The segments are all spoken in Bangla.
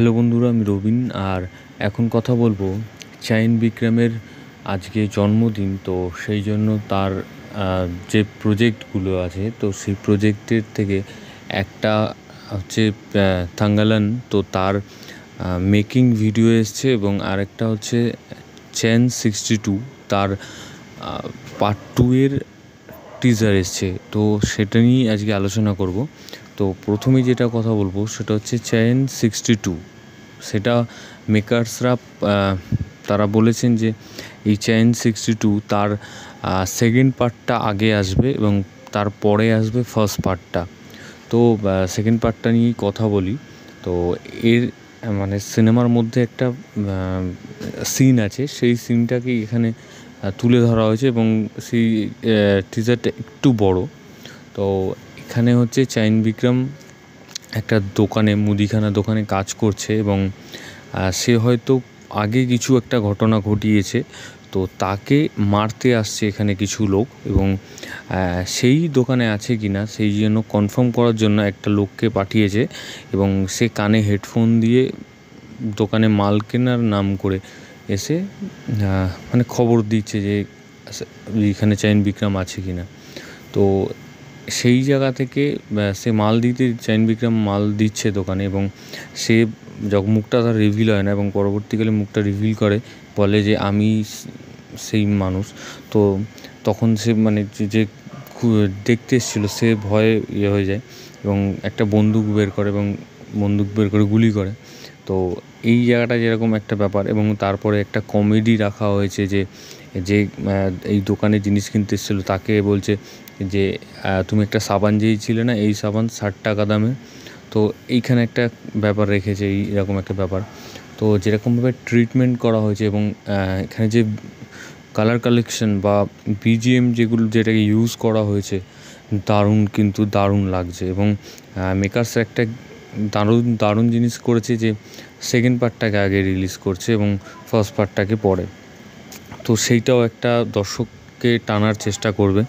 হ্যালো বন্ধুরা, আমি রবিন। আর এখন কথা বলবো চাইন বিক্রমের আজকে জন্মদিন, তো সেই জন্য তার যে প্রজেক্টগুলো আছে, তো সেই প্রজেক্টের থেকে একটা হচ্ছে থাঙ্গালান, তো তার মেকিং ভিডিও এসছে, এবং আরেকটা হচ্ছে চেন 62, তার পার্ট 2 এর টিজার এসছে। তো সেটা নিয়েই আজকে আলোচনা করব। তো প্রথমেই যেটা কথা বলবো সেটা হচ্ছে চেন 62। সেটা মেকার্সরা তারা বলেছেন যে এই চেন 62 তার সেকেন্ড পার্টটা আগে আসবে এবং তারপরে আসবে ফার্স্ট পার্টটা। তো সেকেন্ড পার্টটা নিয়েই কথা বলি। তো এর মানে সিনেমার মধ্যে একটা সিন আছে, সেই সিনটাকেই এখানে তুলে ধরা হয়েছে, এবং সেই টিজারটা একটু বড়। তো এখানে হচ্ছে চাইন বিক্রম একটা দোকানে, মুদিখানা দোকানে কাজ করছে, এবং সে হয়তো আগে কিছু একটা ঘটনা ঘটিয়েছে, তো তাকে মারতে আসছে এখানে কিছু লোক, এবং সেই দোকানে আছে কি না সেই জন্য কনফার্ম করার জন্য একটা লোককে পাঠিয়েছে, এবং সে কানে হেডফোন দিয়ে দোকানে মাল কেনার নাম করে এসে মানে খবর দিচ্ছে যে এখানে চাইন বিক্রম আছে কি না। তো সেই জায়গা থেকে সে মাল দিতে, চাইন বিক্রম মাল দিচ্ছে দোকানে, এবং সে যখন মুখটা তার রিভিল হয় না, এবং পরবর্তীকালে মুখটা রিভিল করে, বলে যে আমি সেই মানুষ। তো তখন সে মানে যে দেখতে এসেছিল সে ভয়ে হয়ে যায়, এবং একটা বন্দুক বের করে, এবং বন্দুক বের করে গুলি করে। তো এই জায়গাটা যেরকম একটা ব্যাপার, এবং তারপরে একটা কমেডি রাখা হয়েছে যে এই দোকানে জিনিস কিনতে এসেছিলো তাকে বলছে যে তুমি একটা সাবান চেয়েছিলে না, এই সাবান 60 টাকা দামে। তো এইখানে একটা ব্যাপার রেখেছে, এইরকম একটা ব্যাপার। তো যেরকমভাবে ট্রিটমেন্ট করা হয়েছে, এবং এখানে যে কালার কালেকশন বা বিজিএম যেটাকে ইউজ করা হয়েছে, কিন্তু দারুণ লাগছে। এবং মেকার্স একটা দারুণ জিনিস করেছে যে সেকেন্ড পার্টটাকে আগে রিলিজ করছে এবং ফার্স্ট পার্টটাকে পরে। তো সেইটাও একটা দর্শককে টানার চেষ্টা করবে।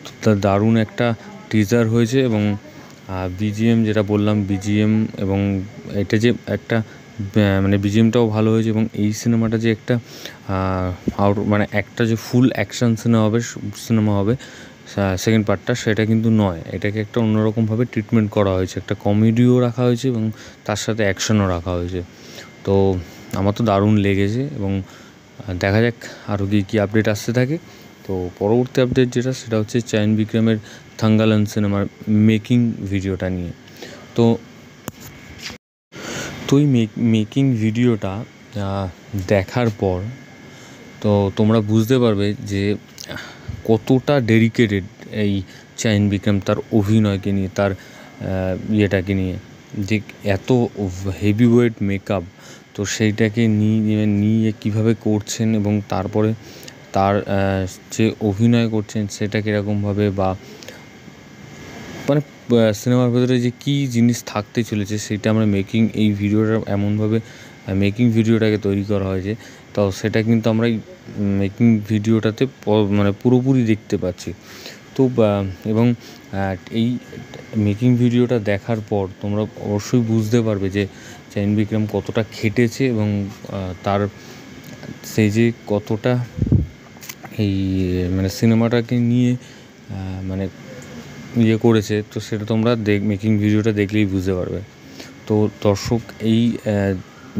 তো তার দারুণ একটা টিজার হয়েছে, এবং বিজিএম যেটা বললাম, বিজিএম এবং এটা যে একটা মানে বিজিএমটাও ভালো হয়েছে। এবং এই সিনেমাটা যে একটা মানে একটা যে ফুল অ্যাকশন সিনেমা হবে সেকেন্ড পার্টটা, সেটা কিন্তু নয়। এটাকে একটা অন্যরকমভাবে ট্রিটমেন্ট করা হয়েছে, একটা কমেডিও রাখা হয়েছে এবং তার সাথে অ্যাকশনও রাখা হয়েছে। তো আমার তো দারুণ লেগেছে, এবং দেখা যাক আরও কী আপডেট আসতে থাকে। তো পরবর্তী আপডেট যেটা, সেটা হচ্ছে চাইন বিক্রমের থাঙ্গালান সিনেমার মেকিং ভিডিওটা নিয়ে। তো এই মেকিং ভিডিওটা দেখার পর তো তোমরা বুঝতে পারবে যে কতটা ডেডিকেটেড এই চাইন বিক্রম তার অভিনয়কে নিয়ে, তার ইয়েটাকে নিয়ে, যে এত হেভি ওয়েট মেকআপ, তো সেইটাকে নিয়ে কীভাবে করছেন, এবং তারপরে তার যে অভিনয় করছেন সেটা কীরকমভাবে, বা মানে সিনেমার ভেতরে যে কী জিনিস থাকতে চলেছে সেটা আমরা এই ভিডিওটা এমনভাবে মেকিং ভিডিওটাকে তৈরি করা হয়েছে, তো সেটা কিন্তু আমরা এই মেকিং ভিডিওটাতে মানে পুরোপুরি দেখতে পাচ্ছি। তো এবং এই মেকিং ভিডিওটা দেখার পর তোমরা অবশ্যই বুঝতে পারবে যে চাইন বিক্রম কতটা খেটেছে, এবং তার সেই যে কতটা এই মানে সিনেমাটাকে নিয়ে মানে ইয়ে করেছে, তো সেটা তোমরা মেকিং ভিডিওটা দেখলেই বুঝতে পারবে। তো দর্শক এই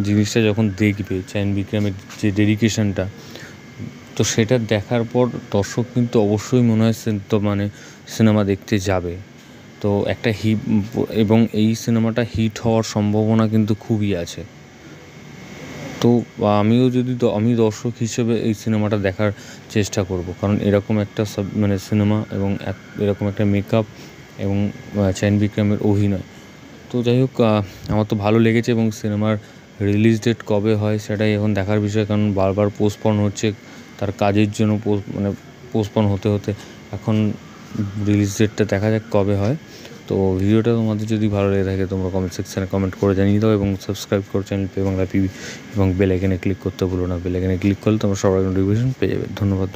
জিনিসটা যখন দেখবে, চাইন বিক্রমের যে ডেডিকেশনটা, তো সেটা দেখার পর দর্শক কিন্তু অবশ্যই মনে হয় তো মানে সিনেমা দেখতে যাবে। তো একটা এবং এই সিনেমাটা হিট হওয়ার সম্ভাবনা কিন্তু খুবই আছে। তো আমি দর্শক হিসেবে এই সিনেমাটা দেখার চেষ্টা করব, কারণ এরকম একটা মানে সিনেমা, এবং এরকম একটা মেকআপ, এবং চাইন বিক্রমের অভিনয়। তো যাই হোক, আমার তো ভালো লেগেছে, এবং সিনেমার রিলিজ ডেট কবে হয় সেটাই এখন দেখার বিষয়, কারণ বারবার পোস্টপন হচ্ছে তার কাজের জন্য, মানে পোস্টপন হতে হতে এখন রিলিজ ডেটটা দেখা যাক কবে হয়। তো ভিডিওটা তোমাদের যদি ভালো লেগে থাকে তোমরা কমেন্ট সেকশানে কমেন্ট করে জানিয়ে দাও, এবং সাবস্ক্রাইব করো চ্যানেল পে বাংলা পিবি, এবং বেল আইকনে ক্লিক করতে ভুলো না। বেল আইকনে ক্লিক করলে তোমরা সবার নোটিফিকেশন পেয়ে যাবে। ধন্যবাদ।